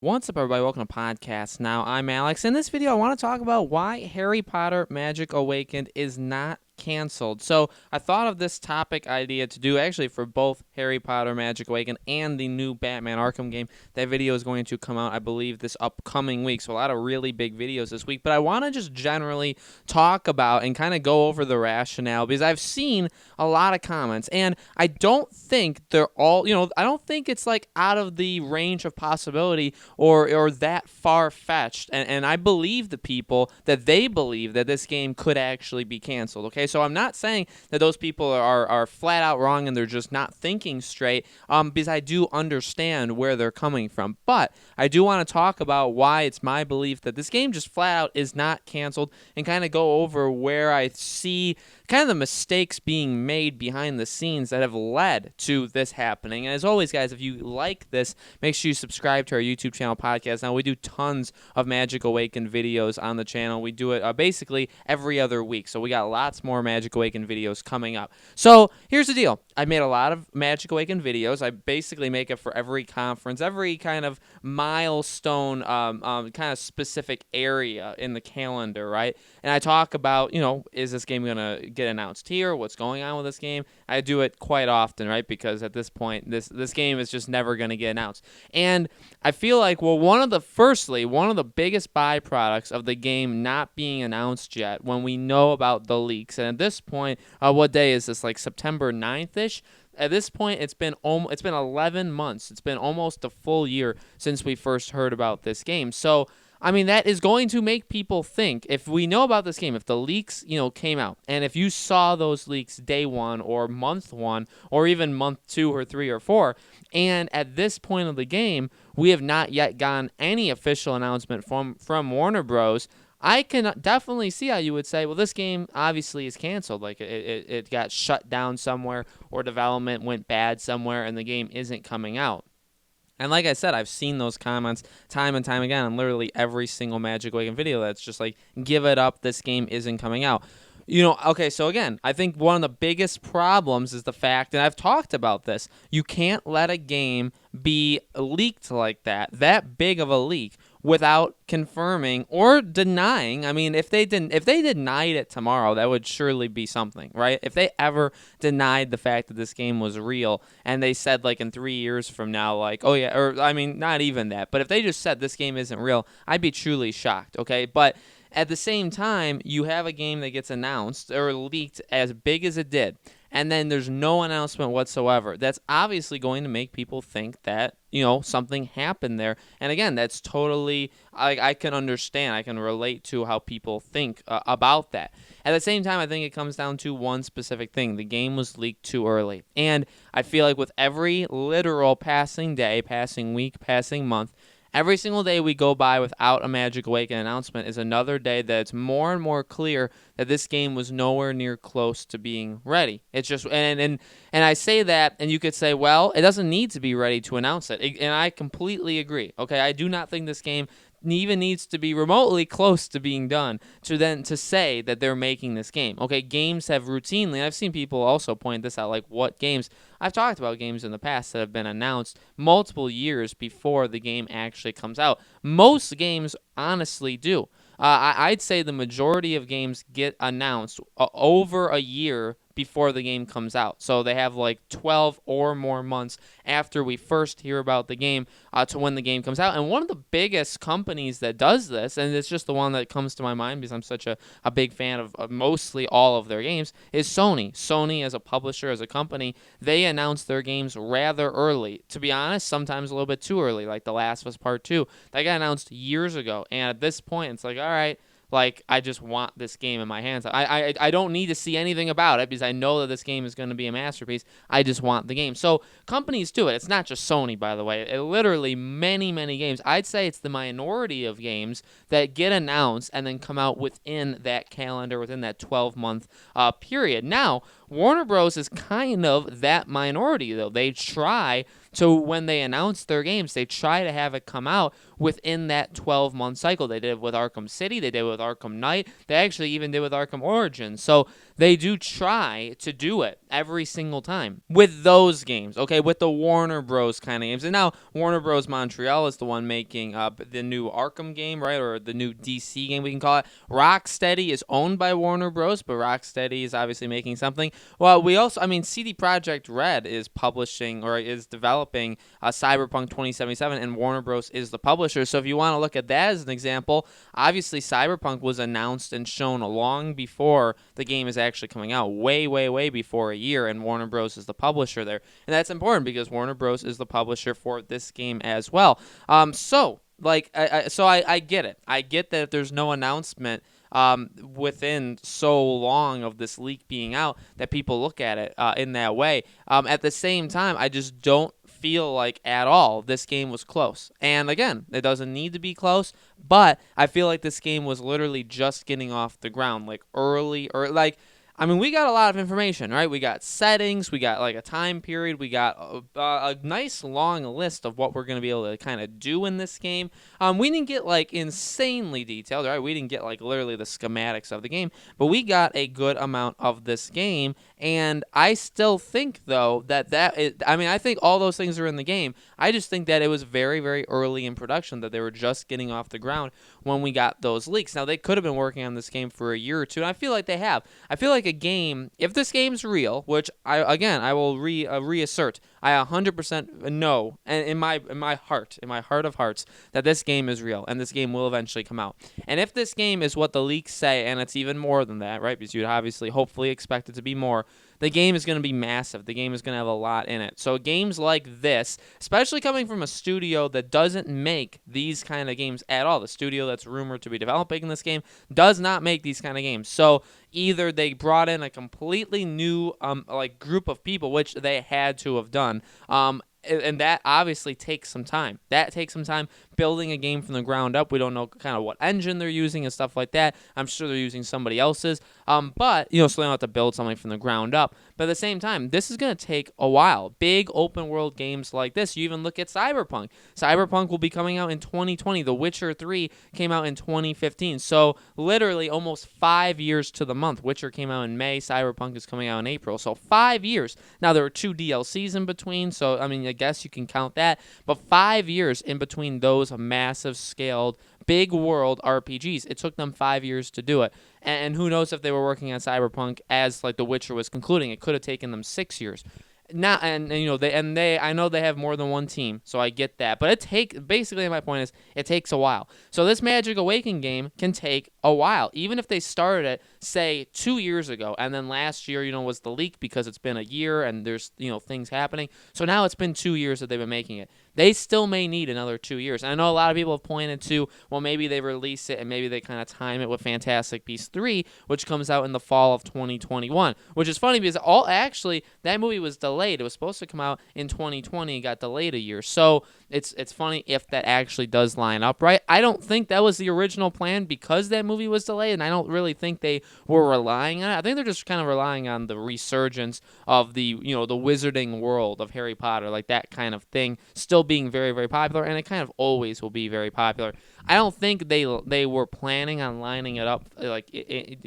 What's up, everybody? Welcome to Podcast Now. I'm Alex. In this video, I want to talk about why Harry Potter Magic Awakened is not canceled. So I thought of this topic idea to do actually for both Harry Potter Magic Awakened and the new Batman Arkham game. That video is going to come out, I believe, this upcoming week. So a lot of really big videos this week. But I want to just generally talk about and kind of go over the rationale because I've seen a lot of comments and I don't think they're all, I don't think it's like out of the range of possibility or that far-fetched, and I believe the people that they believe that this game could actually be canceled, okay? So I'm not saying that those people are flat out wrong and they're just not thinking straight, because I do understand where they're coming from, but I do want to talk about why it's my belief that this game just flat out is not canceled and kind of go over where I see kind of the mistakes being made behind the scenes that have led to this happening. And as always, guys, if you like this, make sure you subscribe to our YouTube channel Podcast. Now, we do tons of Magic Awakened videos on the channel. We do it basically every other week. So we got lots more Magic Awakened videos coming up. So here's the deal. I made a lot of Magic Awakened videos. I basically make it for every conference, every kind of milestone, kind of specific area in the calendar, right? And I talk about, is this game going to get announced here? What's going on with this game? I do it quite often, right? Because at this point, this game is just never going to get announced. And I feel like, well, one of the biggest byproducts of the game not being announced yet, when we know about the leaks, and at this point, what day is this? Like September 9th-ish? At this point, it's been 11 months. It's been almost a full year since we first heard about this game. So I mean, that is going to make people think, if we know about this game, if the leaks, came out, and if you saw those leaks day one or month one or even month 2 or 3 or 4, and at this point of the game, we have not yet gotten any official announcement from Warner Bros., I can definitely see how you would say, well, this game obviously is canceled. Like, it got shut down somewhere or development went bad somewhere and the game isn't coming out. And like I said, I've seen those comments time and time again on literally every single Magic Awakened video that's just like, give it up, this game isn't coming out. Okay, so again, I think one of the biggest problems is the fact, and I've talked about this, you can't let a game be leaked like that big of a leak, without confirming or denying. I mean, if they denied it tomorrow, that would surely be something, right? If they ever denied the fact that this game was real and they said like in 3 years from now, like, oh yeah, or I mean, not even that, but if they just said this game isn't real, I'd be truly shocked, okay? But at the same time, you have a game that gets announced or leaked as big as it did, and then there's no announcement whatsoever. That's obviously going to make people think that, something happened there. And again, that's totally, I can understand, I can relate to how people think about that. At the same time, I think it comes down to one specific thing. The game was leaked too early. And I feel like with every literal passing day, passing week, passing month, every single day we go by without a Magic Awakening announcement is another day that it's more and more clear that this game was nowhere near close to being ready. It's just, and I say that, and you could say, well, it doesn't need to be ready to announce it. And I completely agree. Okay, I do not think this game even needs to be remotely close to being done to say that they're making this game. Okay, games have routinely, I've seen people also point this out, like what games, I've talked about games in the past that have been announced multiple years before the game actually comes out. Most games honestly do. I'd say the majority of games get announced over a year before the game comes out. So they have like 12 or more months after we first hear about the game to when the game comes out. And one of the biggest companies that does this, and it's just the one that comes to my mind because I'm such a big fan of mostly all of their games, is Sony. Sony, as a publisher, as a company, they announce their games rather early. To be honest, sometimes a little bit too early, like The Last of Us Part 2. That got announced years ago. And at this point, it's like, all right, like, I just want this game in my hands. I don't need to see anything about it because I know that this game is going to be a masterpiece. I just want the game. So companies do it. It's not just Sony, by the way. It literally many, many games. I'd say it's the minority of games that get announced and then come out within that calendar, within that 12-month period. Now, Warner Bros. Is kind of that minority, though. They try to, when they announce their games, they try to have it come out within that 12-month cycle. They did it with Arkham City. They did it with Arkham Knight. They actually even did it with Arkham Origins. So they do try to do it. every single time with those games, okay, with the Warner Bros. Kind of games. And now Warner Bros. Montreal is the one making the new Arkham game, right, or the new DC game, we can call it. Rocksteady is owned by Warner Bros., but Rocksteady is obviously making something. Well, we also, I mean, CD Projekt Red is publishing or is developing Cyberpunk 2077, and Warner Bros. Is the publisher. So if you want to look at that as an example, obviously Cyberpunk was announced and shown long before the game is actually coming out, way, way, way before a year, and Warner Bros. Is the publisher there. And that's important because Warner Bros. Is the publisher for this game as well. I get it. I get that if there's no announcement within so long of this leak being out, that people look at it in that way. At the same time, I just don't feel like at all this game was close. And again, it doesn't need to be close, but I feel like this game was literally just getting off the ground, like early, or like, I mean, we got a lot of information, right? We got settings, we got like a time period, we got a nice long list of what we're going to be able to kind of do in this game. We didn't get like insanely detailed, right? We didn't get like literally the schematics of the game, but we got a good amount of this game. And I still think, though, I think all those things are in the game. I just think that it was very, very early in production, that they were just getting off the ground when we got those leaks. Now, they could have been working on this game for a year or two, and I feel like they have. I feel like a game, if this game's real, which I will reassert, I 100% know, and in my heart of hearts, that this game is real and this game will eventually come out. And if this game is what the leaks say, and it's even more than that, right? Because you'd obviously hopefully expect it to be more. The game is going to be massive. The game is going to have a lot in it. So games like this, especially coming from a studio that doesn't make these kind of games at all, the studio that's rumored to be developing this game does not make these kind of games. So either they brought in a completely new group of people, which they had to have done, and that obviously takes some time. That takes some time building a game from the ground up. We don't know kind of what engine they're using and stuff like that. I'm sure they're using somebody else's. So they don't have to build something from the ground up. But at the same time, this is going to take a while. Big open world games like this. You even look at Cyberpunk. Cyberpunk will be coming out in 2020. The Witcher 3 came out in 2015. So literally almost 5 years to the month. Witcher came out in May. Cyberpunk is coming out in April. So 5 years. Now, there were 2 DLCs in between. So, I mean, I guess you can count that. But 5 years in between those massive scaled big world RPGs. It took them 5 years to do it. And who knows if they were working on Cyberpunk as like The Witcher was concluding. It could have taken them 6 years. Now, I know they have more than one team, so I get that. But basically my point is it takes a while. So this Magic Awakening game can take a while, even if they started it, say 2 years ago, and then last year, was the leak because it's been a year and there's things happening. So now it's been 2 years that they've been making it. They still may need another 2 years. And I know a lot of people have pointed to, well, maybe they release it and maybe they kind of time it with Fantastic Beasts 3, which comes out in the fall of 2021, which is funny because that movie was delayed. It was supposed to come out in 2020 and got delayed a year. So it's funny if that actually does line up, right? I don't think that was the original plan because that movie was delayed, and I don't really think they were relying on it. I think they're just kind of relying on the resurgence of the wizarding world of Harry Potter, like that kind of thing, still being very, very popular, and it kind of always will be very popular. I don't think they were planning on lining it up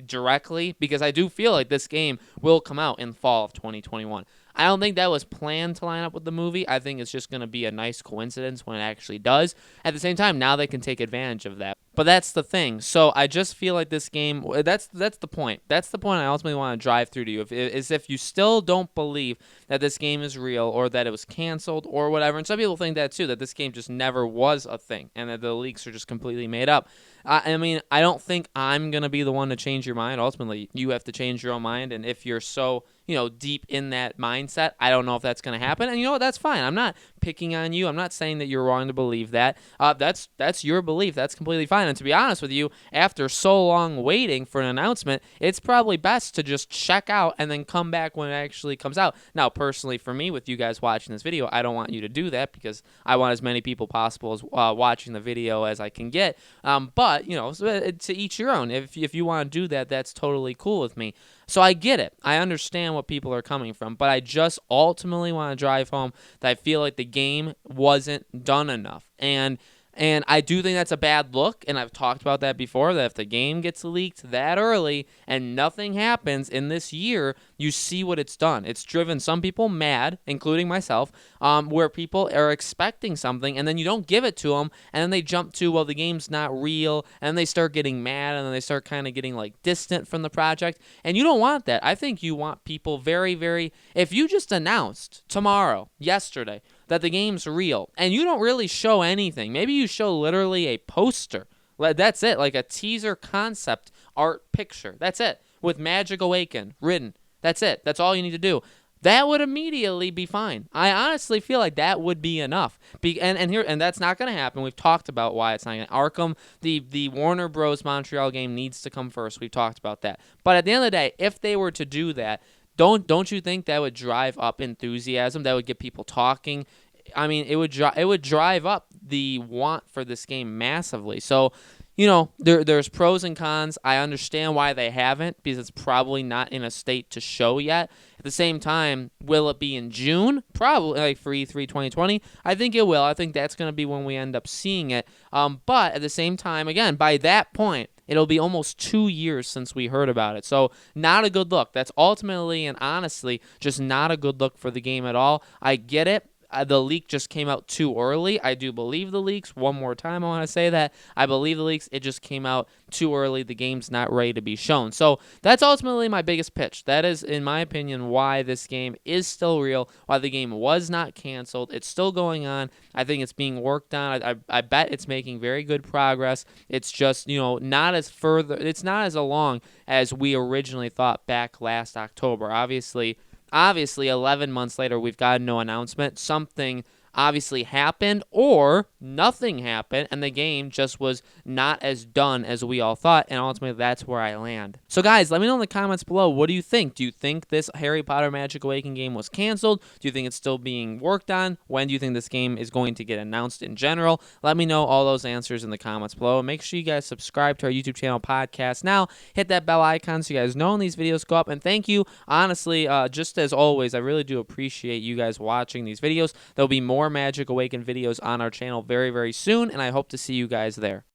directly, because I do feel like this game will come out in fall of 2021. I don't think that was planned to line up with the movie. I think it's just going to be a nice coincidence when it actually does. At the same time, now they can take advantage of that. But that's the thing. So I just feel like this game, that's the point. That's the point I ultimately want to drive through to you. If you still don't believe that this game is real or that it was canceled or whatever, and some people think that too, that this game just never was a thing and that the leaks are just completely made up. I mean, I don't think I'm going to be the one to change your mind. Ultimately, you have to change your own mind. And if you're so, deep in that mindset, I don't know if that's going to happen. And you know what? That's fine. I'm not picking on you. I'm not saying that you're wrong to believe that. That's your belief. That's completely fine. And to be honest with you, after so long waiting for an announcement, it's probably best to just check out and then come back when it actually comes out. Now, personally, for me, with you guys watching this video, I don't want you to do that because I want as many people possible as watching the video as I can get. But, to each your own. If you want to do that, that's totally cool with me. So I get it. I understand what people are coming from, but I just ultimately want to drive home that I feel like the game wasn't done enough. And And I do think that's a bad look, and I've talked about that before, that if the game gets leaked that early and nothing happens in this year, you see what it's done. It's driven some people mad, including myself, where people are expecting something, and then you don't give it to them, and then they jump to, well, the game's not real, and they start getting mad, and then they start kind of getting, like, distant from the project, and you don't want that. I think you want people very, very, if you just announced tomorrow, yesterday, that the game's real, and you don't really show anything. Maybe you show literally a poster. That's it, like a teaser concept art picture. That's it, with Magic Awakened written. That's it. That's all you need to do. That would immediately be fine. I honestly feel like that would be enough. And that's not going to happen. We've talked about why it's not going to. Arkham, the Warner Bros. Montreal game needs to come first. We've talked about that. But at the end of the day, if they were to do that, don't you think that would drive up enthusiasm? That would get people talking. I mean, it would drive up the want for this game massively. So, you know, there's pros and cons. I understand why they haven't, because it's probably not in a state to show yet. At the same time, will it be in June? Probably, like for E3 2020. I think it will. I think that's going to be when we end up seeing it. But at the same time, again, by that point, it'll be almost 2 years since we heard about it. So not a good look. That's ultimately and honestly just not a good look for the game at all. I get it. The leak just came out too early. I do believe the leaks. One more time, I want to say that. I believe the leaks. It just came out too early. The game's not ready to be shown. So that's ultimately my biggest pitch. That is, in my opinion, why this game is still real, why the game was not canceled. It's still going on. I think it's being worked on. I bet it's making very good progress. It's just, you know, it's not as along as we originally thought back last October. Obviously, 11 months later, we've got no announcement. Something obviously happened or nothing happened, and the game just was not as done as we all thought, and ultimately that's where I land. So guys, let me know in the comments below, what do you think? Do you think this Harry Potter Magic Awakening game was canceled? Do you think it's still being worked on? When do you think this game is going to get announced in general? Let me know all those answers in the comments below. Make sure you guys subscribe to our YouTube channel, Podcast Now. Hit that bell icon so you guys know when these videos go up, and thank you, honestly, just as always, I really do appreciate you guys watching these videos. There'll be more Magic Awakened videos on our channel very, very soon, and I hope to see you guys there.